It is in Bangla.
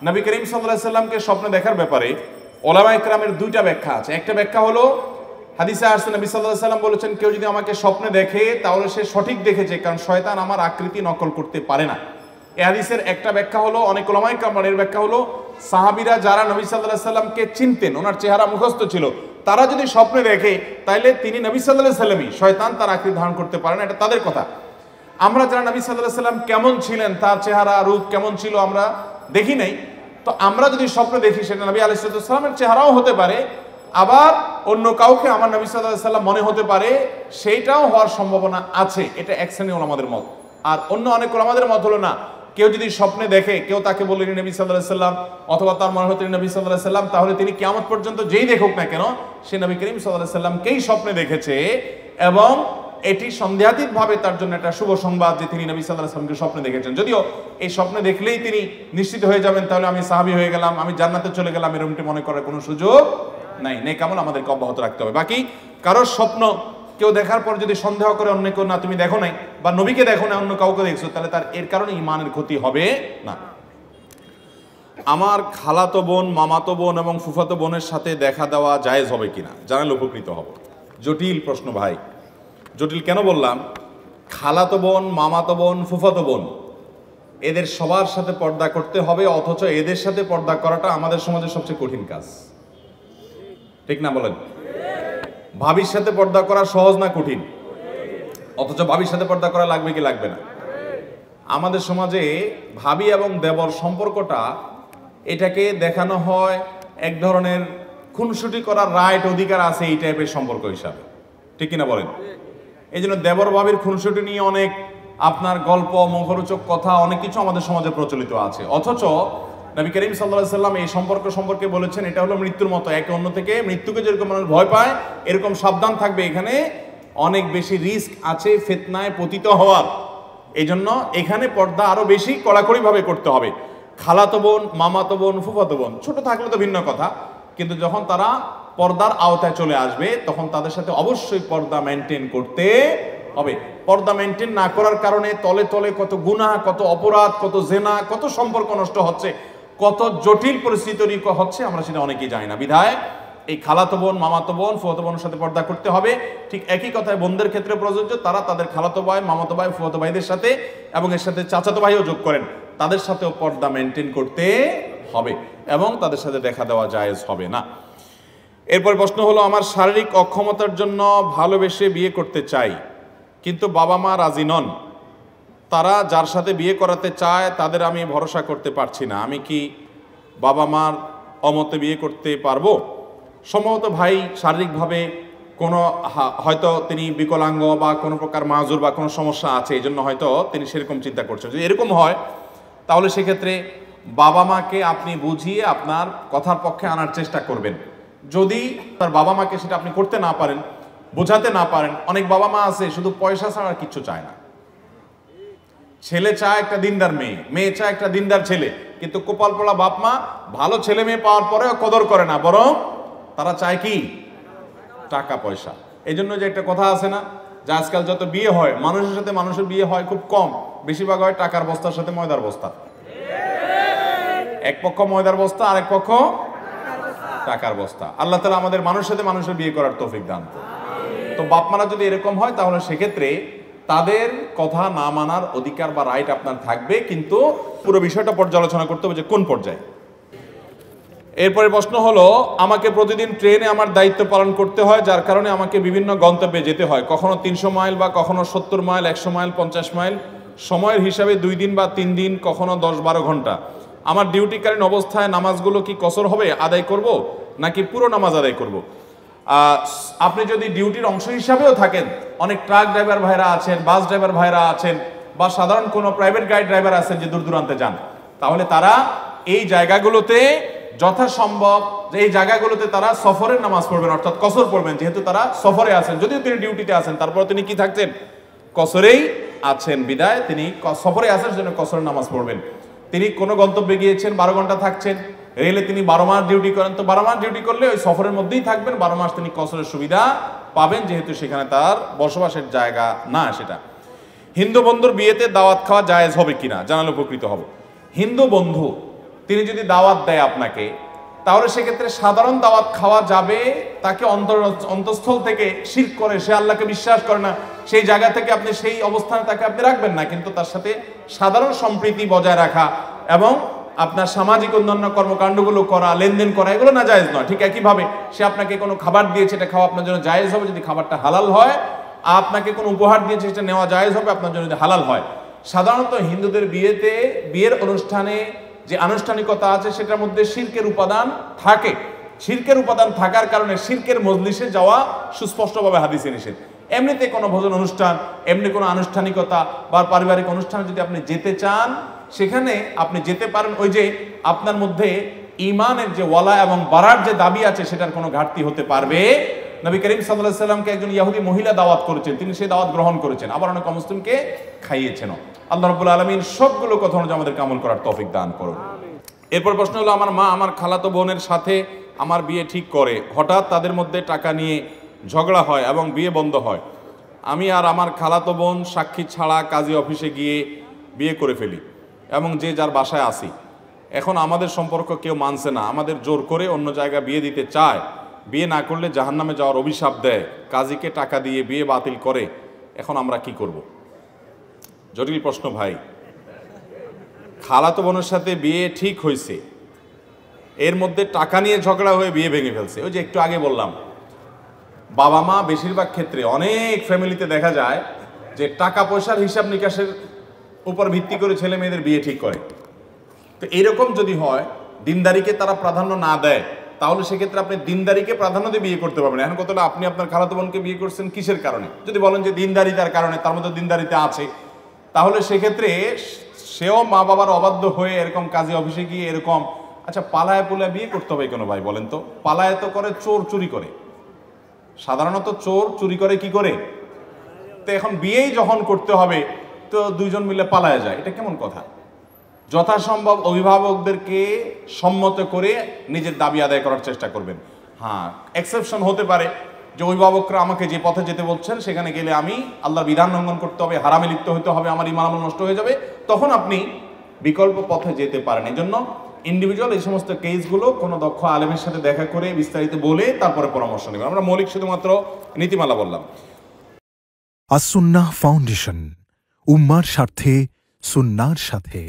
নবী করিম সাল্লাল্লাহু আলাইহি সাল্লামকে স্বপ্নে দেখার ব্যাপারে উলামায়ে কেরামের দুইটা ব্যাখ্যা আছে। একটা ব্যাখ্যা হলো হাদিসে আসছে নবী সাল্লাল্লাহু আলাইহি সাল্লাম বলেছেন, কেউ যদি আমাকে স্বপ্নে দেখে তাহলে সে সঠিক দেখেছে, কারণ শয়তান আমার আকৃতি নকল করতে পারে না। এই হাদিসের একটা ব্যাখ্যা হলো, অনেক উলামায়ে কেরামের ব্যাখ্যা হলো, সাহাবীরা যারা নবী সাল্লাল্লাহু আলাইহি সাল্লামকে চিনতেন, ওনার চেহারা মুখস্থ ছিল, তারা যদি স্বপ্নে দেখে তাইলে তিনি নবী সাল্লাল্লাহু আলাইহি সাল্লামই, শয়তান তার আকৃতি ধারণ করতে পারে না, এটা তাদের কথা। আমরা যারা নবী সাল্লাল্লাহু আলাইহি সাল্লাম কেমন ছিলেন, তার চেহারা রূপ কেমন ছিল আমরা দেখি নাই, তো আমরা যদি স্বপ্নে দেখি সেটা নবী আলাইহিস সালামের চেহারাও হতে পারে, আবার অন্য কাউকে আমার নবী সাল্লাল্লাহু আলাইহি সাল্লাম মনে হতে পারে, সেইটাও হওয়ার সম্ভাবনা আছে। এটা এক শ্রেণীর উলামাদের মত। আর অন্য অনেক উলামাদের মত হলো না, কেউ যদি স্বপ্নে দেখে, কেউ তাকে বললেন নবী সাল্লাল্লাহু আলাইহি সাল্লাম, অথবা তার মনে হতে নবী সাল্লাল্লাহু আলাইহি সাল্লাম, তাহলে তিনি কিয়ামত পর্যন্ত যেই দেখুক না কেন সে নবী করিম সাল্লাল্লাহু আলাইহি সাল্লামকেই স্বপ্নে দেখেছে, এবং এটি সন্দেহাতীতভাবে তার জন্য একটা শুভ সংবাদ যে তিনি নবী সাল্লাল্লাহু আলাইহি সাল্লামকে স্বপ্নে দেখেছেন। যদিও এই স্বপ্নে দেখলেই তিনি নিশ্চিত হয়ে যাবেন তাহলে আমি সাহাবী হয়ে গেলাম, আমি জান্নাতে চলে গেলাম, এরকমটি মনে করার কোনো সুযোগ নাই। নেক আমল আমাদেরকে অব্যাহত রাখতে হবে। বাকি কারোর স্বপ্ন কেউ দেখার পর যদি সন্দেহ করে অন্য কেউ, না তুমি দেখো নাই বা নবীকে দেখো না, অন্য কাউকে দেখছো, তাহলে তার এর কারণে ঈমানের ক্ষতি হবে না। আমার খালাতো বোন, মামাতো বোন এবং ফুফাতো বোনের সাথে দেখা দেওয়া জায়েজ হবে কিনা জানালে উপকৃত হব। জটিল প্রশ্ন ভাই। জটিল কেন বললাম? খালাতো বোন, মামাতো বোন, ফুফাতো বোন, এদের সবার সাথে পর্দা করতে হবে, অথচ এদের সাথে পর্দা করাটা আমাদের সমাজের সবচেয়ে কঠিন কাজ, ঠিক না বলেন? ভাবির সাথে পর্দা করা সহজ না কঠিন? অথচ ভাবির সাথে পর্দা করা লাগবে কি লাগবে না? আমাদের সমাজে ভাবি এবং দেবর সম্পর্কটা, এটাকে দেখানো হয় এক ধরনের খুনসুটি করার রাইট, অধিকার আছে এই টাইপের সম্পর্ক হিসাবে, ঠিক কিনা বলেন? এই জন্য দেবর ভাবির খুনসুটি নিয়ে অনেক আপনার গল্প, মুখরোচক কথা, অনেক কিছু আমাদের সমাজে প্রচলিত আছে। অথচ নবী করিম সাল্লাল্লাহু আলাইহি সাল্লাম এই সম্পর্ক সম্পর্কে বলেছেন এটা হলো মৃত্যুর মতো, একে অন্য থেকে মৃত্যুকে যেরকম মানুষ ভয় পায় এরকম সাবধান থাকবে, এখানে অনেক বেশি রিস্ক আছে ফিতনায় পতিত হওয়ার। এই জন্য এখানে পর্দা আরো বেশি কড়াকড়িভাবে করতে হবে। খালাতো বোন, মামাতো বোন, ফুফাতো বোন ছোট থাকলে তো ভিন্ন কথা, কিন্তু যখন তারা পর্দার আওতায় চলে আসবে তখন তাদের সাথে অবশ্যই পর্দা মেনটেন করতে হবে। পর্দা মেনটেন না করার কারণে তলে তলে কত গুনাহ, কত অপরাধ, কত জেনা, কত সম্পর্ক নষ্ট হচ্ছে, কত জটিল পরিস্থিতি তৈরি হচ্ছে, আমরা সেটা অনেকেই জানি না। বিধায় এই খালাতো বোন, মামাতো বোন, ফুফাতো বোনের সাথে পর্দা করতে হবে। ঠিক একই কথায় বোনদের ক্ষেত্রে প্রযোজ্য, তারা তাদের খালাতো ভাই, মামাতো ভাই, ফুফাতো ভাইদের সাথে এবং এর সাথে চাচাতো ভাইও যোগ করেন, তাদের সাথেও পর্দা মেনটেন করতে হবে এবং তাদের সাথে দেখা দেওয়া জায়েজ হবে না। এরপর প্রশ্ন হলো, আমার শারীরিক অক্ষমতার জন্য ভালোবেসে বিয়ে করতে চাই, কিন্তু বাবা মা রাজি নন। তারা যার সাথে বিয়ে করাতে চায় তাদের আমি ভরসা করতে পারছি না, আমি কি বাবা মার অমতে বিয়ে করতে পারবো? সম্ভবত ভাই শারীরিকভাবে কোনো হয়তো তিনি বিকলাঙ্গ বা কোনো প্রকার মাজুর বা কোনো সমস্যা আছে, এই জন্য হয়তো তিনি সেরকম চিন্তা করছেন। যদি এরকম হয় তাহলে সেক্ষেত্রে বাবা মাকে আপনি বুঝিয়ে আপনার কথার পক্ষে আনার চেষ্টা করবেন। যদি তার বাবা মাকে সেটা আপনি করতে না পারেন, বোঝাতে না পারেন, অনেক বাবা মা আছে শুধু পয়সা ছাড়া আর কিচ্ছু চায় না। ছেলে চায় একটা দিনদার মেয়ে, মেয়ে চায় একটা দিনদার ছেলে, কিন্তু কপাল পোড়া বাপ মা ভালো ছেলে মেয়ে পাওয়ার পরেও কদর করে না, বরং তারা চায় কি? টাকা পয়সা। এই জন্য যে একটা কথা আছে না, যে আজকাল যত বিয়ে হয় মানুষের সাথে মানুষের বিয়ে হয় খুব কম, বেশিরভাগ হয় টাকার বস্তার সাথে ময়দার বস্তা। এক পক্ষ ময়দার বস্তা, আরেক পক্ষ টাকার বস্তা। আল্লাহ তাআলা আমাদের মানুষের সাথে মানুষের বিয়ে করার তৌফিক দান করুন। তো বাপ মারা যদি এরকম হয় তাহলে সেক্ষেত্রে তাদের কথা না মানার অধিকার বা রাইট আপনার থাকবে, কিন্তু পুরো বিষয়টা পর্যালোচনা করতে হবে যে কোন পর্যায়ে। এরপরে প্রশ্ন হলো, আমাকে প্রতিদিন ট্রেনে আমার দায়িত্ব পালন করতে হয়, যার কারণে আমাকে বিভিন্ন গন্তব্যে যেতে হয়, কখনো 300 মাইল বা কখনো 70 মাইল, 100 মাইল, 50 মাইল, সময়ের হিসাবে 2 দিন বা 3 দিন, কখনো 10-12 ঘন্টা। আমার ডিউটিকালীন অবস্থায় নামাজগুলো কি কসর হবে, আদায় করব নাকি পুরো নামাজ আদায় করব? আপনি যদি ডিউটির অংশ হিসাবেও থাকেন, অনেক ট্রাক ড্রাইভার ভাইরা আছেন, বাস ড্রাইভার ভাইরা আছেন, বা সাধারণ কোনো প্রাইভেট গাড়ি ড্রাইভার আছেন যে দূর দূরান্তে যান, তাহলে তারা এই জায়গাগুলোতে যথাসম্ভব যে এই জায়গাগুলোতে তারা সফরের নামাজ পড়বেন, অর্থাৎ কসর পড়বেন, যেহেতু তারা সফরে আছেন। যদিও তিনি ডিউটিতে আছেন, তারপর তিনি কি থাকছেন? কসরেই আছেন। বিদায় তিনি সফরে আছেন, সেজন্য কসরের নামাজ পড়বেন। তিনি কোনো গন্তব্যে গিয়েছেন, 12 ঘন্টা থাকছেন, রেলে তিনি 12 মাস ডিউটি করেন, তো 12 মাস ডিউটি করলে ওই সফরের মধ্যেই থাকবেন, 12 মাস তিনি কসরের সুবিধা পাবেন, যেহেতু সেখানে তার বসবাসের জায়গা না সেটা। হিন্দু বন্ধুর বিয়েতে দাওয়াত খাওয়া জায়েজ হবে কিনা জানালে উপকৃত হব। হিন্দু বন্ধু তিনি যদি দাওয়াত দেয় আপনাকে, তাহলে সেক্ষেত্রে সাধারণ দাওয়াত খাওয়া যাবে, তাকে অন্তঃস্থল থেকে শিরক করে, সে আল্লাহকে বিশ্বাস করে না, সেই জায়গা থেকে আপনি সেই অবস্থানে তাকে আপনি রাখবেন না, কিন্তু তার সাথে সাধারণ সম্প্রীতি বজায় রাখা এবং আপনার সামাজিক অন্যান্য কর্মকাণ্ডগুলো করা, লেনদেন করা, এগুলো না জায়েজ নয়। ঠিক একইভাবে সে আপনাকে কোনো খাবার দিয়েছে, এটা খাওয়া আপনার জন্য জায়েজ হবে যদি খাবারটা হালাল হয়, আপনাকে কোনো উপহার দিয়েছে সেটা নেওয়া জায়েজ হবে আপনার জন্য যদি হালাল হয়। সাধারণত হিন্দুদের বিয়ের অনুষ্ঠানে যে আনুষ্ঠানিকতা আছে সেটার মধ্যে শিরকের উপাদান থাকে। শিরকের উপাদান থাকার কারণে শিরকের মজলিসে যাওয়া সুস্পষ্টভাবে হাদিসে নিষেধ। এমনিতে কোনো ভোজন অনুষ্ঠান, এমনি কোনো আনুষ্ঠানিকতা বা পারিবারিক অনুষ্ঠানে যদি আপনি যেতে চান, সেখানে আপনি যেতে পারেন। ওই যে আপনার মধ্যে ঈমানের যে ওয়ালা এবং বারার যে দাবি আছে সেটার কোনো ঘাটতি হতে পারবে। নবী করিম সাল্লাল্লাহু আলাইহি সাল্লামকে একজন ইহুদি মহিলা দাওয়াত করেছেন, তিনি সেই দাওয়াত গ্রহণ করেছেন, আবার অনেক মুসলিমকে খাইয়েছেন। আল্লাহ রাব্বুল আলামিন সবগুলো কথা অনুযায়ী আমাদেরকে আমল করার তৌফিক দান করুন। এরপর প্রশ্ন হলো, আমার মা আমার খালাতো বোনের সাথে আমার বিয়ে ঠিক করে, হঠাৎ তাদের মধ্যে টাকা নিয়ে ঝগড়া হয় এবং বিয়ে বন্ধ হয়। আমি আর আমার খালাতো বোন সাক্ষী ছাড়া কাজী অফিসে গিয়ে বিয়ে করে ফেলি এবং যে যার বাসায় আসি। এখন আমাদের সম্পর্ক কেউ মানছে না, আমাদের জোর করে অন্য জায়গায় বিয়ে দিতে চায়, বিয়ে না করলে জাহান্নামে যাওয়ার অভিশাপ দেয়, কাজীকে টাকা দিয়ে বিয়ে বাতিল করে। এখন আমরা কি করব? জটিল প্রশ্ন ভাই। খালাতো বোনের সাথে বিয়ে ঠিক হয়েছে, এর মধ্যে টাকা নিয়ে ঝগড়া হয়ে বিয়ে ভেঙে ফেলছে। ওই যে একটু আগে বললাম, বাবা মা বেশিরভাগ ক্ষেত্রে অনেক ফ্যামিলিতে দেখা যায় যে টাকা পয়সার হিসাব নিকাশের উপর ভিত্তি করে ছেলে মেয়েদের বিয়ে ঠিক করে। তো এইরকম যদি হয়, দিনদারিকে তারা প্রাধান্য না দেয়, তাহলে সেক্ষেত্রে আপনি দিনদারিকে প্রাধান্য দিয়ে বিয়ে করতে পারবেন। এখন কতটা আপনি আপনার খালাতো বোনকে বিয়ে করছেন কিসের কারণে? যদি বলেন যে দিনদারিতার কারণে, তার মধ্যে দিনদারিতা আছে, তাহলে সেক্ষেত্রে সেও মা বাবার অবাধ্য হয়ে এরকম কাজী অফিসে গিয়ে এরকম, আচ্ছা পালায় পুলায় বিয়ে করতে হবে কেন ভাই বলেন তো? পালায় তো করে চোর চুরি করে, সাধারণত চোর চুরি করে কি করে? তো এখন বিয়েই যখন করতে হবে তো দুইজন মিলে পালায় যায়, এটা কেমন কথা? যথাসম্ভব অভিভাবকদেরকে সম্মত করে নিজের দাবি আদায় করার চেষ্টা করবেন। হ্যাঁ, এক্সেপশন হতে পারে যে অভিভাবকরা আমাকে যে পথে যেতে বলছেন সেখানে গেলে আমি আল্লাহর বিধান লঙ্ঘন করতে হবে, হারামে লিপ্ত হতে হবে, আমার ঈমান আমল নষ্ট হয়ে যাবে, তখন আপনি বিকল্প পথে যেতে পারেন। এই জন্য ইন্ডিভিজুয়াল এই সমস্ত কেসগুলো কোনো দক্ষ আলেমের সাথে দেখা করে বিস্তারিত বলে তারপরে পরামর্শ নেবেন। আমরা মৌলিক শুধুমাত্র নীতিমালা বললাম। আস-সুন্নাহ ফাউন্ডেশন, উম্মার স্বার্থে সুন্নাহর সাথে।